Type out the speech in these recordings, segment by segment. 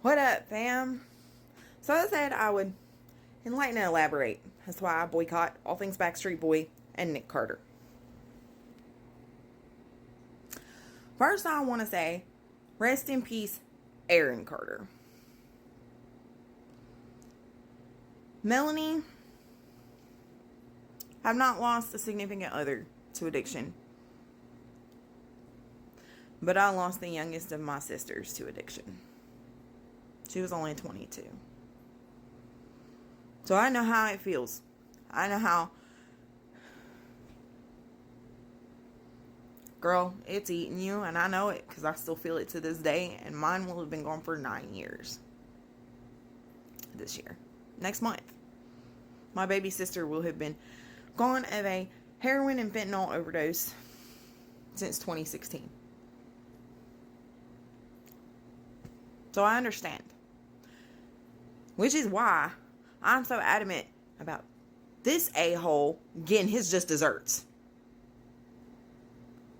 What up, fam? So I said I would enlighten and elaborate. That's why I boycott all things Backstreet Boy and Nick Carter. First, I want to say, rest in peace, Aaron Carter. Melanie, have not lost a significant other to addiction, but I lost the youngest of my sisters to addiction. She was only 22. So I know how it feels. I know how, girl, it's eating you, and I know it because I still feel it to this day, and mine will have been gone for 9 years this year. Next month. My baby sister will have been gone of a heroin and fentanyl overdose since 2016. So I understand. Which is why I'm so adamant about this a-hole getting his just desserts.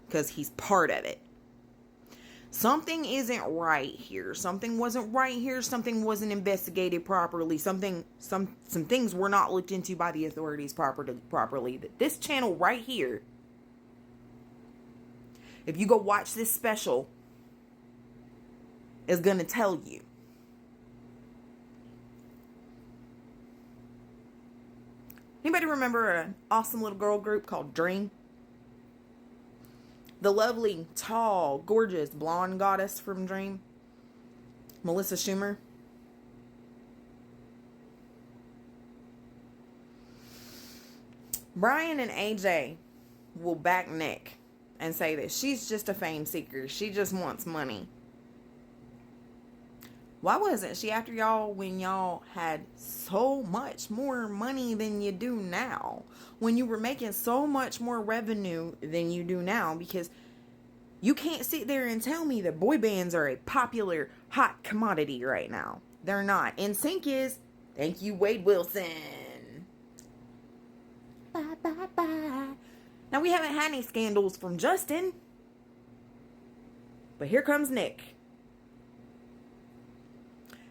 Because he's part of it. Something isn't right here. Something wasn't right here. Something wasn't investigated properly. Some things were not looked into by the authorities properly. That this channel right here, if you go watch this special, is going to tell you. Anybody remember an awesome little girl group called Dream? The lovely, tall, gorgeous, blonde goddess from Dream, Melissa Schumer. Brian and AJ will back Nick and say that she's just a fame seeker. She just wants money. Why wasn't she after y'all when y'all had so much more money than you do now? When you were making so much more revenue than you do now? Because you can't sit there and tell me that boy bands are a popular, hot commodity right now. They're not. And Tink is. Thank you, Wade Wilson. Bye, bye, bye. Now, we haven't had any scandals from Justin. But here comes Nick.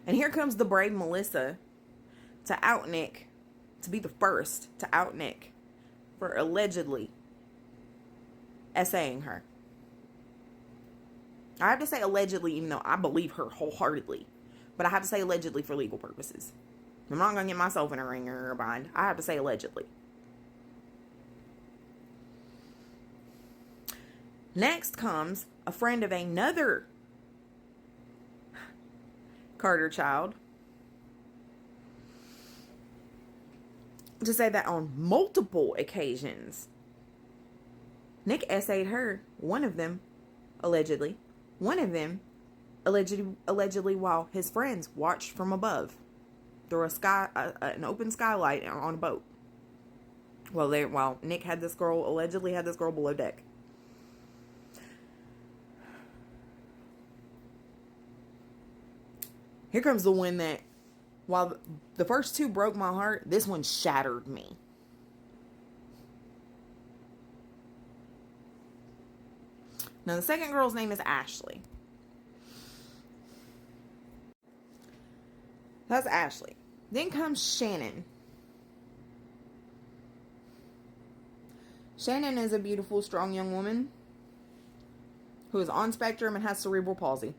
And here comes the brave Melissa to out Nick, to be the first to out Nick for allegedly essaying her. I have to say allegedly, even though I believe her wholeheartedly. But I have to say allegedly for legal purposes. I'm not going to get myself in a ring or a bind. I have to say allegedly. Next comes a friend of another Carter child to say that on multiple occasions Nick essayed her, one of them allegedly while his friends watched from above through an open skylight on a boat while Nick allegedly had this girl below deck. Here comes the one that, while the first two broke my heart, this one shattered me. Now, the second girl's name is Ashley. That's Ashley. Then comes Shannon. Shannon is a beautiful, strong young woman who is on spectrum and has cerebral palsy.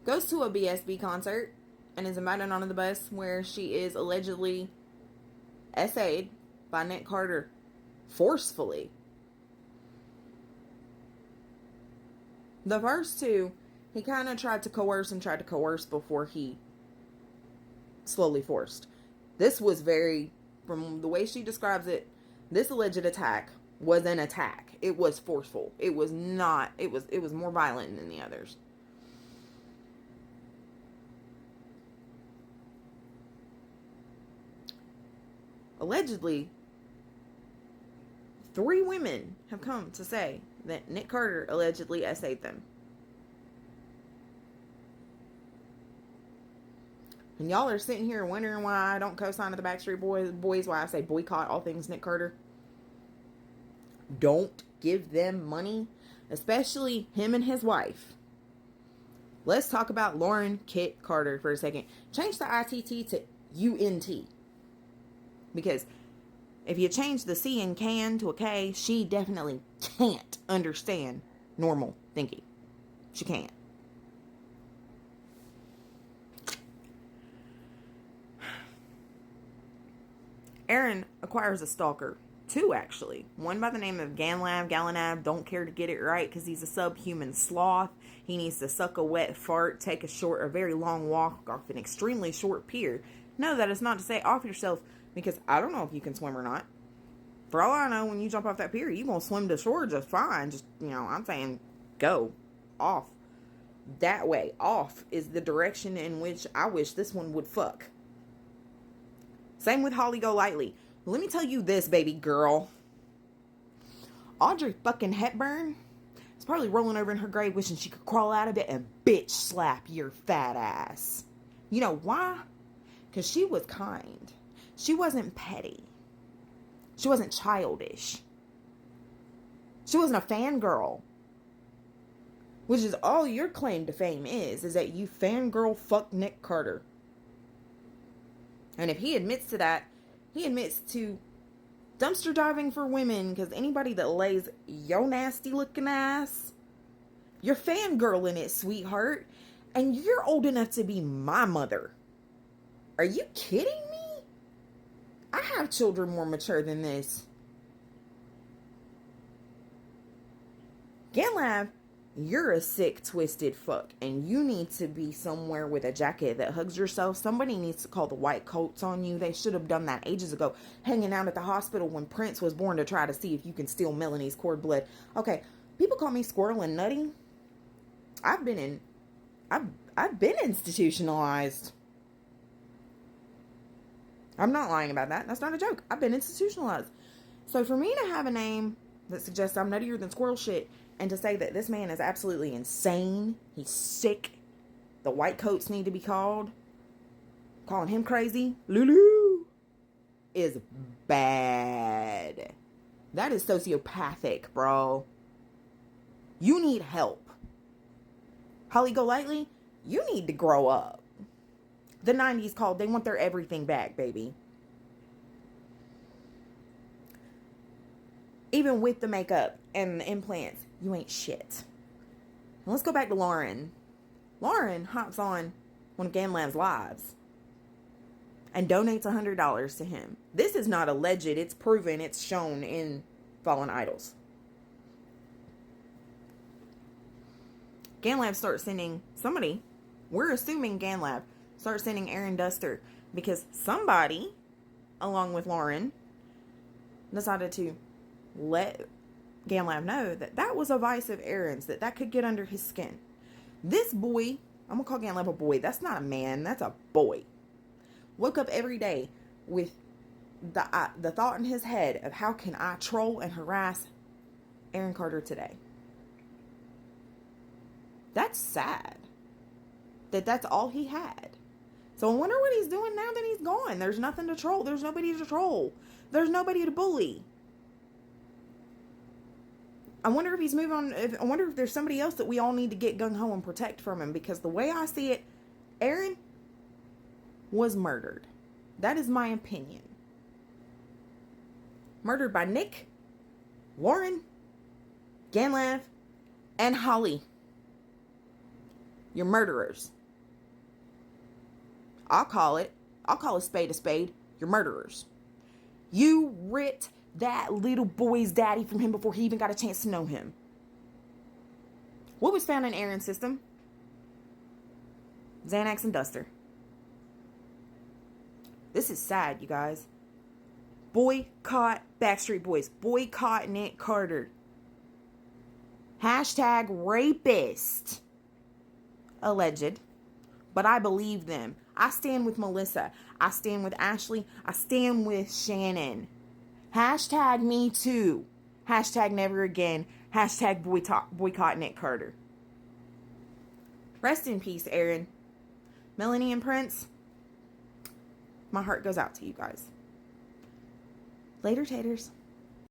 Goes to a BSB concert and is invited onto the bus where she is allegedly essayed by Nick Carter forcefully. The first two, he kind of tried to coerce before he slowly forced. This was from the way she describes it, this alleged attack was an attack. It was forceful. It was more violent than the others. Allegedly, 3 women have come to say that Nick Carter allegedly essayed them. And y'all are sitting here wondering why I don't co-sign to the Backstreet Boys, why I say boycott all things Nick Carter. Don't give them money, especially him and his wife. Let's talk about Lauren Kit Carter for a second. Change the ITT to UNT. Because if you change the C in can to a K, she definitely can't understand normal thinking. She can't. Aaron acquires a stalker. 2, actually. One by the name of Galanav. Don't care to get it right because he's a subhuman sloth. He needs to suck a wet fart, take a very long walk off an extremely short pier. No, that is not to say off yourself, because I don't know if you can swim or not. For all I know, when you jump off that pier, you're going to swim to shore just fine. Just, I'm saying go off. That way. Off is the direction in which I wish this one would fuck. Same with Holly Golightly. Let me tell you this, baby girl. Audrey fucking Hepburn is probably rolling over in her grave wishing she could crawl out of it and bitch slap your fat ass. You know why? Because she was kind. She wasn't petty. She wasn't childish. She wasn't a fangirl. Which is all your claim to fame is that you fangirl fuck Nick Carter. And if he admits to that, he admits to dumpster diving for women, because anybody that lays yo nasty looking ass, you're fangirling it, sweetheart. And you're old enough to be my mother. Are you kidding me? I have children more mature than this. Ganlav, you're a sick, twisted fuck, and you need to be somewhere with a jacket that hugs yourself. Somebody needs to call the white coats on you. They should have done that ages ago, hanging out at the hospital when Prince was born to try to see if you can steal Melanie's cord blood. Okay, people call me squirrel and nutty. I've been institutionalized. I'm not lying about that. That's not a joke. I've been institutionalized. So for me to have a name that suggests I'm nuttier than squirrel shit, and to say that this man is absolutely insane, he's sick, the white coats need to be called, calling him crazy, Lulu, is bad. That is sociopathic, bro. You need help. Holly Golightly, you need to grow up. The 90s called, they want their everything back, baby. Even with the makeup and the implants, you ain't shit. Now let's go back to Lauren. Lauren hops on one of Ganlam's lives and donates $100 to him. This is not alleged. It's proven. It's shown in Fallen Idols. Ganlab starts sending somebody, we're assuming Ganlab, starts sending Aaron Duster because somebody, along with Lauren, decided to let Ganlab know that that was a vice of Aaron's, that could get under his skin. This boy, I'm going to call Ganlab a boy. That's not a man. That's a boy. Woke up every day with the thought in his head of how can I troll and harass Aaron Carter today. That's sad. That's all he had. So I wonder what he's doing now that he's gone. There's nothing to troll. There's nobody to troll. There's nobody to bully. I wonder if he's moved on. I wonder if there's somebody else that we all need to get gung-ho and protect from him. Because the way I see it, Aaron was murdered. That is my opinion. Murdered by Nick, Lauren, Ganlav, and Holly. You're murderers. I'll call a spade a spade. You're murderers. You ripped that little boy's daddy from him before he even got a chance to know him. What was found in Aaron's system? Xanax and Duster. This is sad, you guys. Boycott Backstreet Boys. Boycott Nick Carter. Hashtag rapist. Alleged. But I believe them. I stand with Melissa. I stand with Ashley. I stand with Shannon. Hashtag me too. Hashtag never again. Hashtag boycott Nick Carter. Rest in peace, Aaron. Melanie and Prince. My heart goes out to you guys. Later, taters.